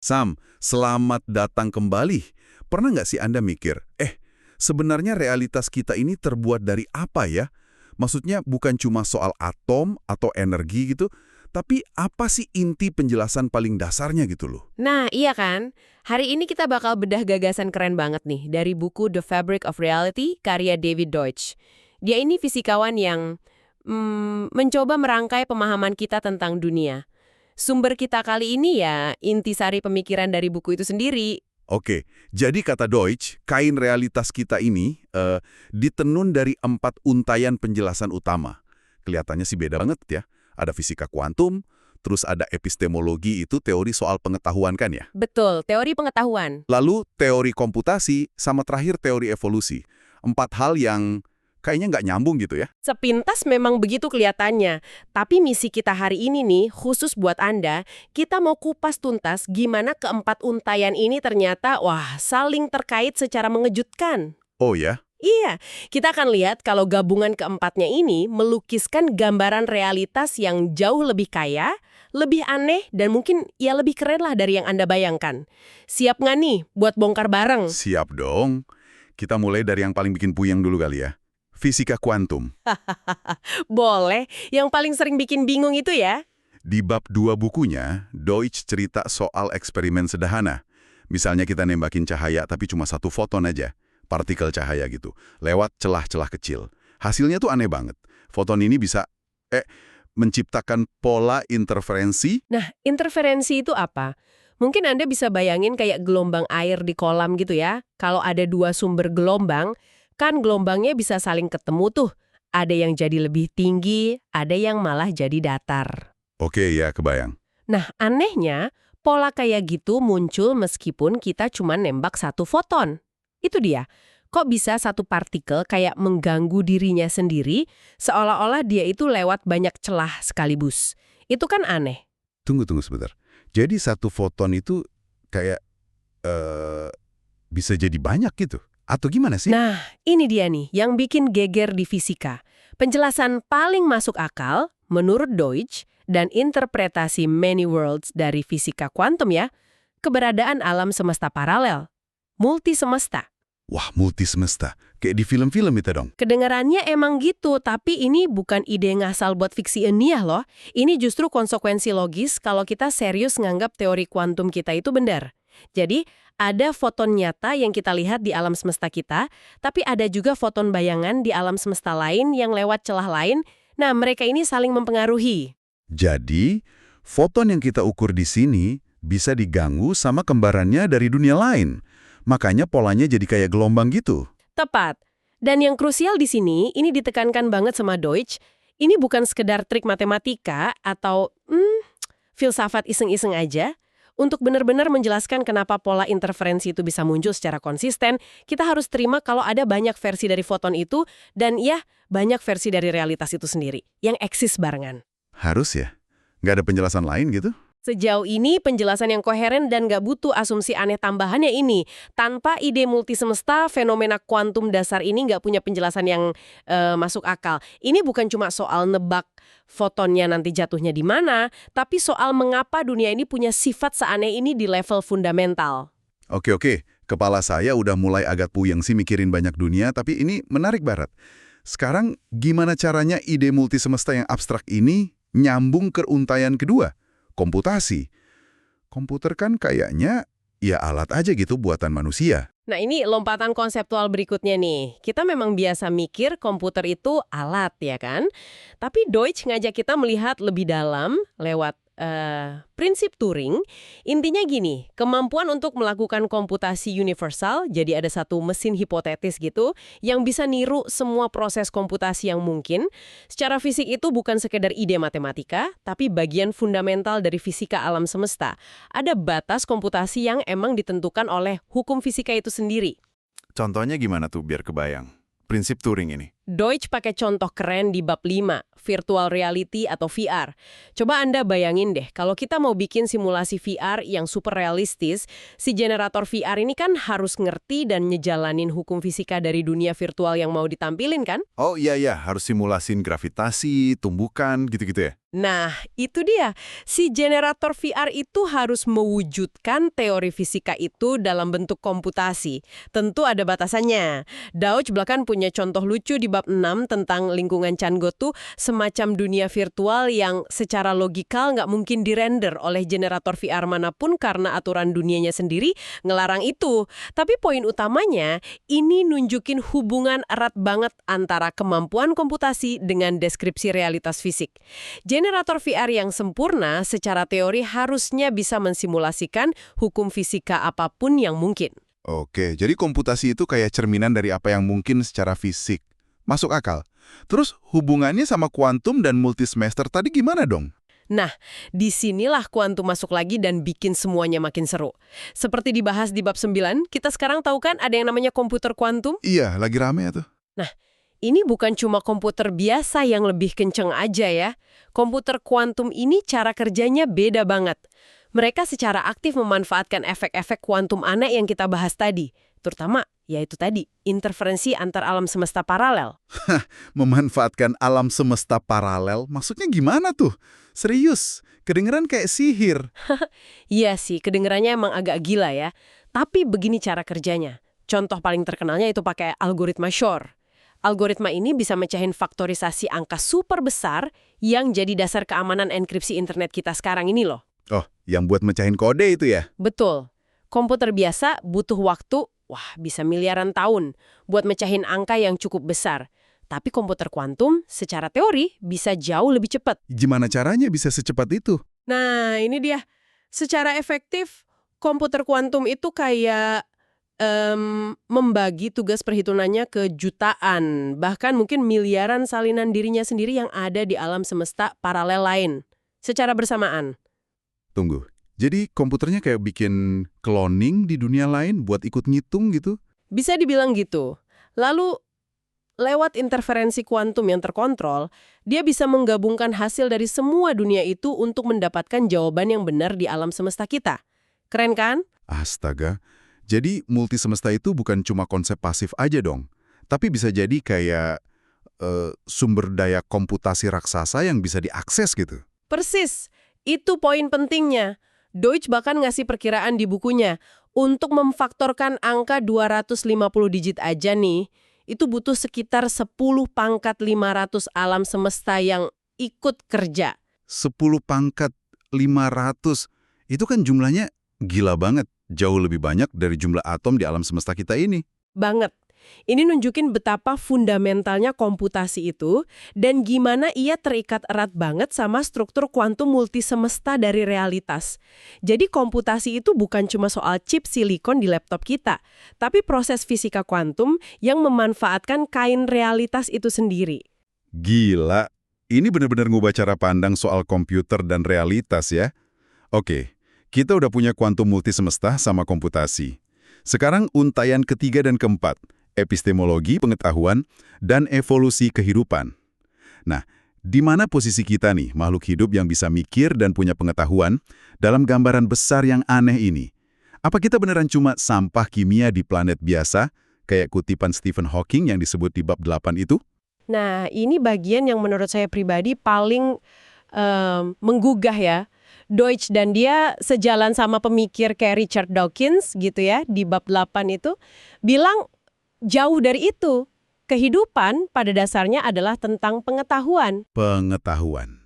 Sam, selamat datang kembali. Pernah nggak sih Anda mikir, sebenarnya realitas kita ini terbuat dari apa ya? Maksudnya bukan cuma soal atom atau energi gitu, tapi apa sih inti penjelasan paling dasarnya gitu loh? Nah, iya kan? Hari ini kita bakal bedah gagasan keren banget nih dari buku The Fabric of Reality karya David Deutsch. Dia ini fisikawan yang mencoba merangkai pemahaman kita tentang dunia. Sumber kita kali ini ya intisari pemikiran dari buku itu sendiri. Oke, jadi kata Deutsch, kain realitas kita ini ditenun dari 4 untayan penjelasan utama. Kelihatannya sih beda banget ya. Ada fisika kuantum, terus ada epistemologi itu teori soal pengetahuan kan ya? Betul, teori pengetahuan. Lalu teori komputasi, sama terakhir teori evolusi. 4 hal yang kayaknya nggak nyambung gitu ya. Sepintas memang begitu kelihatannya. Tapi misi kita hari ini nih, khusus buat Anda, kita mau kupas tuntas gimana keempat untayan ini ternyata, saling terkait secara mengejutkan. Oh ya? Iya, kita akan lihat kalau gabungan keempatnya ini melukiskan gambaran realitas yang jauh lebih kaya, lebih aneh, dan mungkin ya lebih keren lah dari yang Anda bayangkan. Siap nggak nih buat bongkar bareng? Siap dong. Kita mulai dari yang paling bikin puyeng dulu kali ya. Fisika kuantum. Boleh, yang paling sering bikin bingung itu ya. Di bab 2 bukunya, Deutsch cerita soal eksperimen sederhana. Misalnya kita nembakin cahaya tapi cuma 1 foton aja, partikel cahaya gitu, lewat celah-celah kecil. Hasilnya tuh aneh banget. Foton ini bisa menciptakan pola interferensi. Nah, interferensi itu apa? Mungkin Anda bisa bayangin kayak gelombang air di kolam gitu ya. Kalau ada 2 sumber gelombang, kan gelombangnya bisa saling ketemu tuh. Ada yang jadi lebih tinggi, ada yang malah jadi datar. Oke ya, kebayang. Nah, anehnya, pola kayak gitu muncul meskipun kita cuma nembak 1 foton. Itu dia. Kok bisa 1 partikel kayak mengganggu dirinya sendiri, seolah-olah dia itu lewat banyak celah sekaligus. Itu kan aneh. Tunggu sebentar. Jadi 1 foton itu kayak bisa jadi banyak gitu? Atau gimana sih? Nah, ini dia nih yang bikin geger di fisika. Penjelasan paling masuk akal, menurut Deutsch, dan interpretasi many worlds dari fisika kuantum ya, keberadaan alam semesta paralel, multisemesta. Wah, multisemesta. Kayak di film-film itu dong. Kedengarannya emang gitu, tapi ini bukan ide ngasal buat fiksi ilmiah loh. Ini justru konsekuensi logis kalau kita serius nganggap teori kuantum kita itu benar. Jadi, ada foton nyata yang kita lihat di alam semesta kita, tapi ada juga foton bayangan di alam semesta lain yang lewat celah lain. Nah, mereka ini saling mempengaruhi. Jadi, foton yang kita ukur di sini bisa diganggu sama kembarannya dari dunia lain. Makanya polanya jadi kayak gelombang gitu. Tepat. Dan yang krusial di sini, ini ditekankan banget sama Deutsch, ini bukan sekedar trik matematika atau filsafat iseng-iseng aja. Untuk benar-benar menjelaskan kenapa pola interferensi itu bisa muncul secara konsisten, kita harus terima kalau ada banyak versi dari foton itu, dan ya, banyak versi dari realitas itu sendiri, yang eksis barengan. Harus ya? Nggak ada penjelasan lain gitu? Sejauh ini penjelasan yang koheren dan nggak butuh asumsi aneh tambahannya ini. Tanpa ide multisemesta, fenomena kuantum dasar ini nggak punya penjelasan yang masuk akal. Ini bukan cuma soal nebak fotonnya nanti jatuhnya di mana, tapi soal mengapa dunia ini punya sifat seaneh ini di level fundamental. Oke. Kepala saya udah mulai agak puyeng sih mikirin banyak dunia, tapi ini menarik banget. Sekarang, gimana caranya ide multisemesta yang abstrak ini nyambung ke untayan kedua? Komputasi. Komputer kan kayaknya ya alat aja gitu buatan manusia. Nah, ini lompatan konseptual berikutnya nih. Kita memang biasa mikir komputer itu alat, ya kan? Tapi Deutsch ngajak kita melihat lebih dalam lewat prinsip Turing. Intinya gini, kemampuan untuk melakukan komputasi universal, jadi ada satu mesin hipotetis gitu, yang bisa niru semua proses komputasi yang mungkin. Secara fisik itu bukan sekedar ide matematika, tapi bagian fundamental dari fisika alam semesta. Ada batas komputasi yang emang ditentukan oleh hukum fisika itu sendiri. Contohnya gimana tuh biar kebayang? Prinsip Turing ini. Deutsch pakai contoh keren di bab 5, virtual reality atau VR. Coba Anda bayangin deh, kalau kita mau bikin simulasi VR yang super realistis, si generator VR ini kan harus ngerti dan ngejalanin hukum fisika dari dunia virtual yang mau ditampilin kan? Oh iya, harus simulasin gravitasi, tumbukan, gitu-gitu ya? Nah, itu dia. Si generator VR itu harus mewujudkan teori fisika itu dalam bentuk komputasi. Tentu ada batasannya. Dauch bahkan punya contoh lucu di bab 6 tentang lingkungan Chan Gotu, semacam dunia virtual yang secara logikal nggak mungkin dirender oleh generator VR manapun karena aturan dunianya sendiri ngelarang itu. Tapi poin utamanya, ini nunjukin hubungan erat banget antara kemampuan komputasi dengan deskripsi realitas fisik. Generator VR yang sempurna secara teori harusnya bisa mensimulasikan hukum fisika apapun yang mungkin. Oke, jadi komputasi itu kayak cerminan dari apa yang mungkin secara fisik. Masuk akal. Terus hubungannya sama kuantum dan multisemester tadi gimana dong? Nah, disinilah kuantum masuk lagi dan bikin semuanya makin seru. Seperti dibahas di bab 9, kita sekarang tahu kan ada yang namanya komputer kuantum? Iya, lagi rame ya tuh. Nah, ini bukan cuma komputer biasa yang lebih kenceng aja ya. Komputer kuantum ini cara kerjanya beda banget. Mereka secara aktif memanfaatkan efek-efek kuantum aneh yang kita bahas tadi. Terutama, yaitu tadi, interferensi antar alam semesta paralel. Memanfaatkan alam semesta paralel, maksudnya gimana tuh? Serius, kedengeran kayak sihir. Iya sih, kedengerannya emang agak gila ya. Tapi begini cara kerjanya. Contoh paling terkenalnya itu pakai algoritma Shor. Algoritma ini bisa mecahin faktorisasi angka super besar yang jadi dasar keamanan enkripsi internet kita sekarang ini loh. Oh, yang buat mecahin kode itu ya? Betul. Komputer biasa butuh waktu, bisa miliaran tahun buat mecahin angka yang cukup besar. Tapi komputer kuantum secara teori bisa jauh lebih cepat. Gimana caranya bisa secepat itu? Nah, ini dia. Secara efektif, komputer kuantum itu kayak membagi tugas perhitungannya ke jutaan, bahkan mungkin miliaran salinan dirinya sendiri yang ada di alam semesta paralel lain, secara bersamaan. Tunggu, jadi komputernya kayak bikin cloning di dunia lain buat ikut ngitung gitu? Bisa dibilang gitu. Lalu, lewat interferensi kuantum yang terkontrol, dia bisa menggabungkan hasil dari semua dunia itu untuk mendapatkan jawaban yang benar di alam semesta kita. Keren kan? Astaga. Jadi multisemesta itu bukan cuma konsep pasif aja dong, tapi bisa jadi kayak sumber daya komputasi raksasa yang bisa diakses gitu. Persis, itu poin pentingnya. Deutsch bahkan ngasih perkiraan di bukunya, untuk memfaktorkan angka 250 digit aja nih, itu butuh sekitar 10 pangkat 500 alam semesta yang ikut kerja. 10 pangkat 500, itu kan jumlahnya gila banget. Jauh lebih banyak dari jumlah atom di alam semesta kita ini. Banget. Ini nunjukin betapa fundamentalnya komputasi itu dan gimana ia terikat erat banget sama struktur kuantum multisemesta dari realitas. Jadi komputasi itu bukan cuma soal chip silikon di laptop kita, tapi proses fisika kuantum yang memanfaatkan kain realitas itu sendiri. Gila, ini benar-benar ngubah cara pandang soal komputer dan realitas ya. Oke. Kita udah punya kuantum multisemesta sama komputasi. Sekarang untayan ketiga dan keempat, epistemologi pengetahuan dan evolusi kehidupan. Nah, di mana posisi kita nih, makhluk hidup yang bisa mikir dan punya pengetahuan, dalam gambaran besar yang aneh ini? Apa kita beneran cuma sampah kimia di planet biasa, kayak kutipan Stephen Hawking yang disebut di bab 8 itu? Nah, ini bagian yang menurut saya pribadi paling menggugah ya. Deutsch dan dia sejalan sama pemikir kayak Richard Dawkins gitu ya, di bab 8 itu, bilang jauh dari itu. Kehidupan pada dasarnya adalah tentang pengetahuan. Pengetahuan.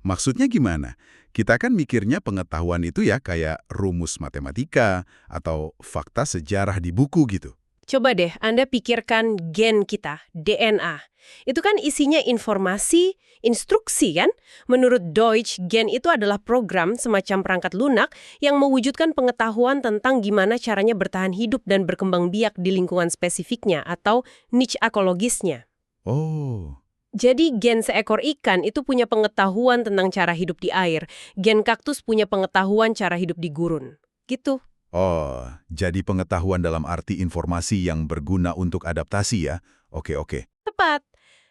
Maksudnya gimana? Kita kan mikirnya pengetahuan itu ya kayak rumus matematika atau fakta sejarah di buku gitu. Coba deh Anda pikirkan gen kita, DNA. Itu kan isinya informasi, instruksi kan? Menurut Deutsch, gen itu adalah program semacam perangkat lunak yang mewujudkan pengetahuan tentang gimana caranya bertahan hidup dan berkembang biak di lingkungan spesifiknya atau niche ekologisnya. Oh. Jadi gen seekor ikan itu punya pengetahuan tentang cara hidup di air. Gen kaktus punya pengetahuan cara hidup di gurun. Gitu. Oh, jadi pengetahuan dalam arti informasi yang berguna untuk adaptasi ya? Oke. Tepat.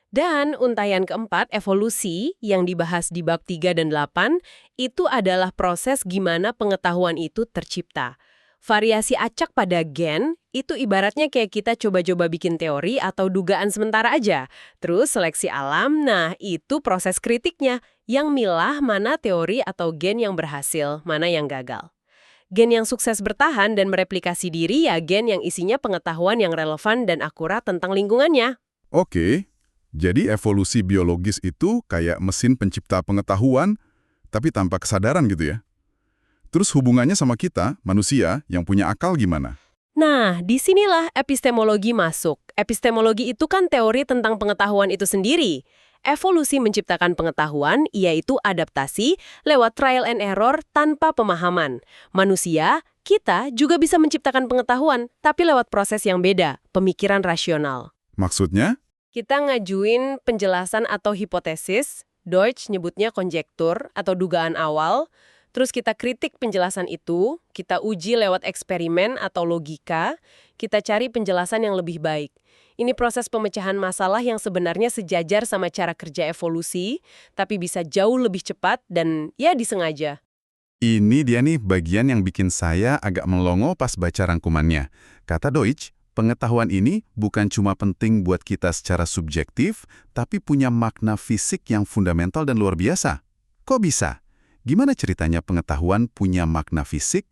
Dan untayan keempat, evolusi, yang dibahas di bab 3 dan 8, itu adalah proses gimana pengetahuan itu tercipta. Variasi acak pada gen itu ibaratnya kayak kita coba-coba bikin teori atau dugaan sementara aja. Terus seleksi alam, nah itu proses kritiknya, yang milah mana teori atau gen yang berhasil, mana yang gagal. Gen yang sukses bertahan dan mereplikasi diri ya gen yang isinya pengetahuan yang relevan dan akurat tentang lingkungannya. Oke, jadi evolusi biologis itu kayak mesin pencipta pengetahuan, tapi tanpa kesadaran gitu ya. Terus hubungannya sama kita, manusia, yang punya akal gimana? Nah, disinilah epistemologi masuk. Epistemologi itu kan teori tentang pengetahuan itu sendiri. Evolusi menciptakan pengetahuan, yaitu adaptasi lewat trial and error tanpa pemahaman. Manusia, kita juga bisa menciptakan pengetahuan, tapi lewat proses yang beda, pemikiran rasional. Maksudnya? Kita ngajuin penjelasan atau hipotesis, Deutsch nyebutnya konjektur atau dugaan awal, terus kita kritik penjelasan itu, kita uji lewat eksperimen atau logika, kita cari penjelasan yang lebih baik. Ini proses pemecahan masalah yang sebenarnya sejajar sama cara kerja evolusi, tapi bisa jauh lebih cepat dan ya disengaja. Ini dia nih bagian yang bikin saya agak melongo pas baca rangkumannya. Kata Deutsch, pengetahuan ini bukan cuma penting buat kita secara subjektif, tapi punya makna fisik yang fundamental dan luar biasa. Kok bisa? Gimana ceritanya pengetahuan punya makna fisik?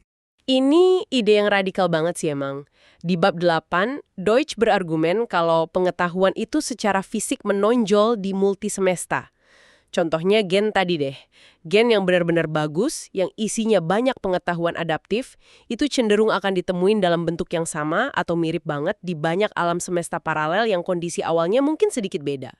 Ini ide yang radikal banget sih emang. Di bab 8, Deutsch berargumen kalau pengetahuan itu secara fisik menonjol di multisemesta. Contohnya gen tadi deh. Gen yang benar-benar bagus, yang isinya banyak pengetahuan adaptif, itu cenderung akan ditemuin dalam bentuk yang sama atau mirip banget di banyak alam semesta paralel yang kondisi awalnya mungkin sedikit beda.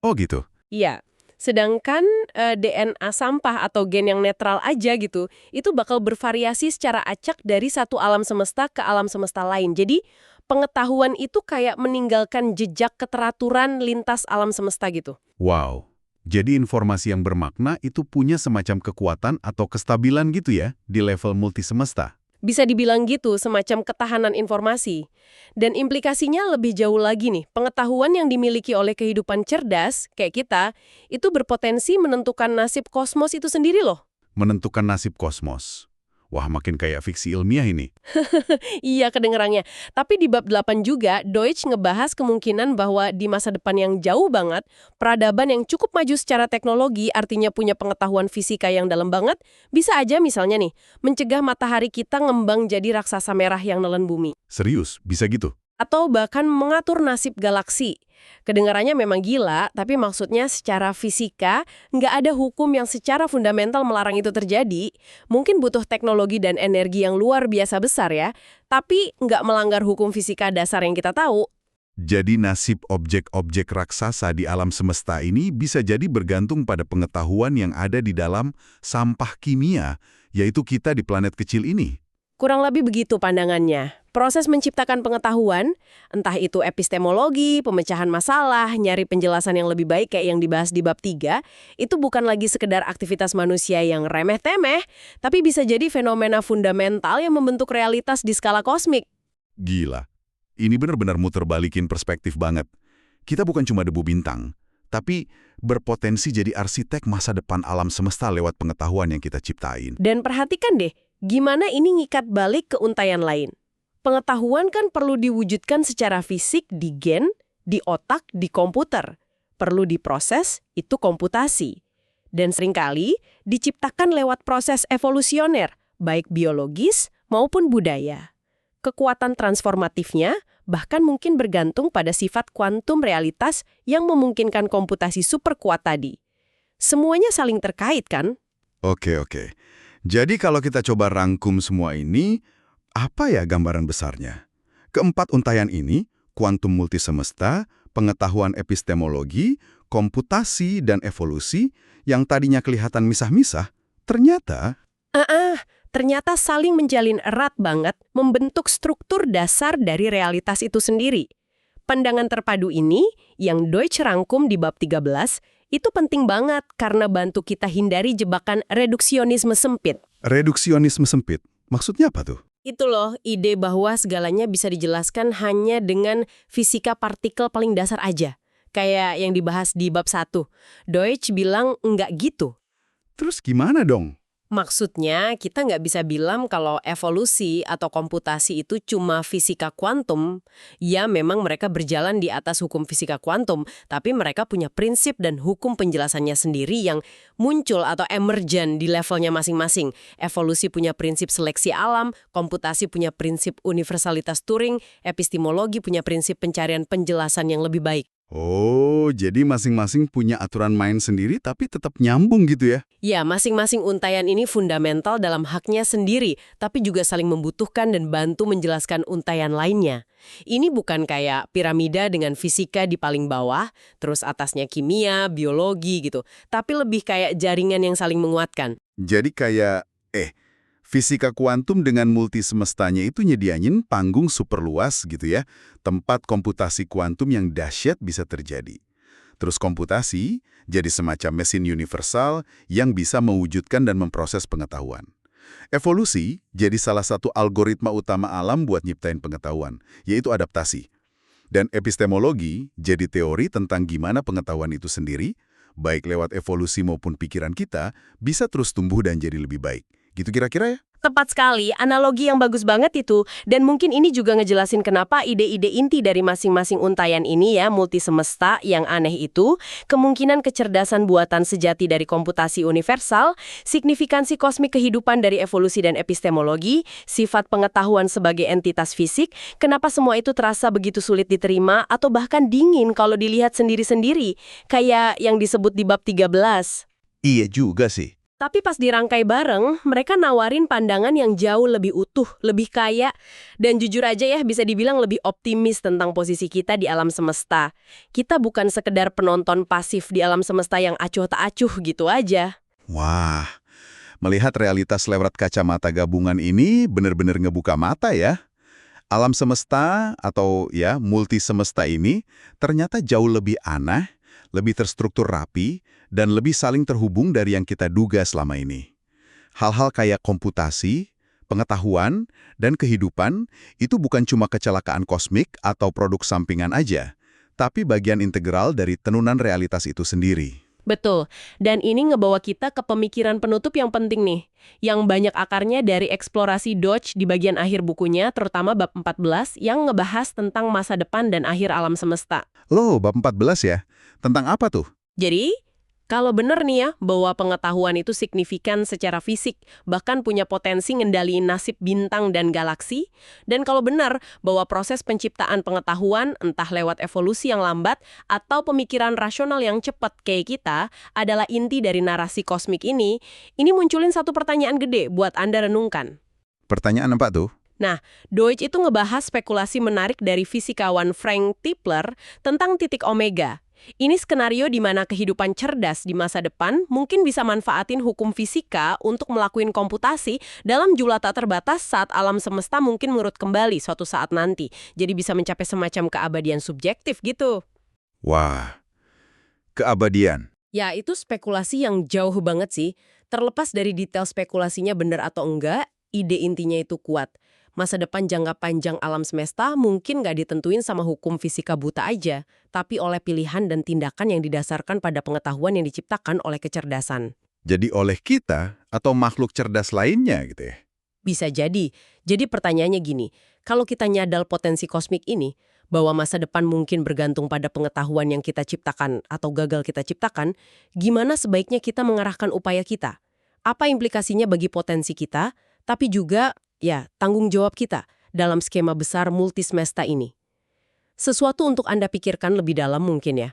Oh gitu. Iya. Sedangkan DNA sampah atau gen yang netral aja gitu, itu bakal bervariasi secara acak dari satu alam semesta ke alam semesta lain. Jadi, pengetahuan itu kayak meninggalkan jejak keteraturan lintas alam semesta gitu. Wow. Jadi informasi yang bermakna itu punya semacam kekuatan atau kestabilan gitu ya di level multisemesta. Bisa dibilang gitu, semacam ketahanan informasi. Dan implikasinya lebih jauh lagi nih, pengetahuan yang dimiliki oleh kehidupan cerdas, kayak kita, itu berpotensi menentukan nasib kosmos itu sendiri loh. Menentukan nasib kosmos. Wah, makin kayak fiksi ilmiah ini. Iya kedengerannya. Tapi di bab 8 juga, Deutsch ngebahas kemungkinan bahwa di masa depan yang jauh banget, peradaban yang cukup maju secara teknologi, artinya punya pengetahuan fisika yang dalam banget, bisa aja misalnya nih, mencegah matahari kita ngembang jadi raksasa merah yang nelen bumi. Serius, bisa gitu? Atau bahkan mengatur nasib galaksi. Kedengarannya memang gila, tapi maksudnya secara fisika, nggak ada hukum yang secara fundamental melarang itu terjadi. Mungkin butuh teknologi dan energi yang luar biasa besar ya, tapi nggak melanggar hukum fisika dasar yang kita tahu. Jadi nasib objek-objek raksasa di alam semesta ini bisa jadi bergantung pada pengetahuan yang ada di dalam sampah kimia, yaitu kita di planet kecil ini. Kurang lebih begitu pandangannya. Proses menciptakan pengetahuan, entah itu epistemologi, pemecahan masalah, nyari penjelasan yang lebih baik kayak yang dibahas di bab 3, itu bukan lagi sekedar aktivitas manusia yang remeh-temeh, tapi bisa jadi fenomena fundamental yang membentuk realitas di skala kosmik. Gila. Ini benar-benar muter balikin perspektif banget. Kita bukan cuma debu bintang, tapi berpotensi jadi arsitek masa depan alam semesta lewat pengetahuan yang kita ciptain. Dan perhatikan deh, gimana ini ngikat balik ke untayan lain. Pengetahuan kan perlu diwujudkan secara fisik di gen, di otak, di komputer. Perlu diproses, itu komputasi. Dan seringkali diciptakan lewat proses evolusioner, baik biologis maupun budaya. Kekuatan transformatifnya bahkan mungkin bergantung pada sifat kuantum realitas yang memungkinkan komputasi super kuat tadi. Semuanya saling terkait kan? Oke. Jadi kalau kita coba rangkum semua ini, apa ya gambaran besarnya? Keempat untayan ini, kuantum multisemesta, pengetahuan epistemologi, komputasi, dan evolusi, yang tadinya kelihatan misah-misah, ternyata ternyata saling menjalin erat banget, membentuk struktur dasar dari realitas itu sendiri. Pandangan terpadu ini, yang Deutsch rangkum di bab 13, itu penting banget karena bantu kita hindari jebakan reduksionisme sempit. reduksionisme sempit. Maksudnya apa tuh? Itu loh, ide bahwa segalanya bisa dijelaskan hanya dengan fisika partikel paling dasar aja. Kayak yang dibahas di bab 1. Deutsch bilang enggak gitu. Terus gimana dong? Maksudnya, kita nggak bisa bilang kalau evolusi atau komputasi itu cuma fisika kuantum. Ya, memang mereka berjalan di atas hukum fisika kuantum, tapi mereka punya prinsip dan hukum penjelasannya sendiri yang muncul atau emergen di levelnya masing-masing. Evolusi punya prinsip seleksi alam, komputasi punya prinsip universalitas Turing, epistemologi punya prinsip pencarian penjelasan yang lebih baik. Oh, jadi masing-masing punya aturan main sendiri tapi tetap nyambung gitu ya? Ya, masing-masing untayan ini fundamental dalam haknya sendiri, tapi juga saling membutuhkan dan bantu menjelaskan untayan lainnya. Ini bukan kayak piramida dengan fisika di paling bawah, terus atasnya kimia, biologi gitu, tapi lebih kayak jaringan yang saling menguatkan. Jadi kayak, fisika kuantum dengan multi semestanya itu nyediain panggung super luas gitu ya, tempat komputasi kuantum yang dahsyat bisa terjadi. Terus komputasi jadi semacam mesin universal yang bisa mewujudkan dan memproses pengetahuan. Evolusi jadi salah satu algoritma utama alam buat nyiptain pengetahuan, yaitu adaptasi. Dan epistemologi jadi teori tentang gimana pengetahuan itu sendiri, baik lewat evolusi maupun pikiran kita, bisa terus tumbuh dan jadi lebih baik. Gitu kira-kira ya? Tepat sekali, analogi yang bagus banget itu. Dan mungkin ini juga ngejelasin kenapa ide-ide inti dari masing-masing untayan ini ya, multi semesta yang aneh itu, kemungkinan kecerdasan buatan sejati dari komputasi universal, signifikansi kosmik kehidupan dari evolusi dan epistemologi, sifat pengetahuan sebagai entitas fisik, kenapa semua itu terasa begitu sulit diterima atau bahkan dingin kalau dilihat sendiri-sendiri, kayak yang disebut di bab 13. Iya juga sih. Tapi pas dirangkai bareng, mereka nawarin pandangan yang jauh lebih utuh, lebih kaya, dan jujur aja ya bisa dibilang lebih optimis tentang posisi kita di alam semesta. Kita bukan sekedar penonton pasif di alam semesta yang acuh tak acuh gitu aja. Wah, melihat realitas lewat kacamata gabungan ini benar-benar ngebuka mata ya. Alam semesta atau ya multi semesta ini ternyata jauh lebih aneh, lebih terstruktur rapi, dan lebih saling terhubung dari yang kita duga selama ini. Hal-hal kayak komputasi, pengetahuan, dan kehidupan itu bukan cuma kecelakaan kosmik atau produk sampingan aja, tapi bagian integral dari tenunan realitas itu sendiri. Betul, dan ini ngebawa kita ke pemikiran penutup yang penting nih, yang banyak akarnya dari eksplorasi Deutsch di bagian akhir bukunya, terutama bab 14, yang ngebahas tentang masa depan dan akhir alam semesta. Loh, bab 14 ya? Tentang apa tuh? Jadi, kalau benar nih ya, bahwa pengetahuan itu signifikan secara fisik, bahkan punya potensi ngendaliin nasib bintang dan galaksi, dan kalau benar bahwa proses penciptaan pengetahuan, entah lewat evolusi yang lambat atau pemikiran rasional yang cepat kayak kita, adalah inti dari narasi kosmik ini munculin satu pertanyaan gede buat Anda renungkan. Pertanyaan apa tuh? Nah, Deutsch itu ngebahas spekulasi menarik dari fisikawan Frank Tipler tentang titik omega. Ini skenario di mana kehidupan cerdas di masa depan mungkin bisa manfaatin hukum fisika untuk melakukan komputasi dalam jumlah tak terbatas saat alam semesta mungkin menurut kembali suatu saat nanti. Jadi bisa mencapai semacam keabadian subjektif gitu. Wah, keabadian. Ya, itu spekulasi yang jauh banget sih. Terlepas dari detail spekulasinya benar atau enggak, ide intinya itu kuat. Masa depan jangka panjang alam semesta mungkin nggak ditentuin sama hukum fisika buta aja, tapi oleh pilihan dan tindakan yang didasarkan pada pengetahuan yang diciptakan oleh kecerdasan. Jadi oleh kita atau makhluk cerdas lainnya gitu ya? Bisa jadi. Jadi pertanyaannya gini, kalau kita nyadar potensi kosmik ini, bahwa masa depan mungkin bergantung pada pengetahuan yang kita ciptakan atau gagal kita ciptakan, gimana sebaiknya kita mengarahkan upaya kita? Apa implikasinya bagi potensi kita, tapi juga ya, tanggung jawab kita dalam skema besar multi semesta ini. Sesuatu untuk Anda pikirkan lebih dalam mungkin ya.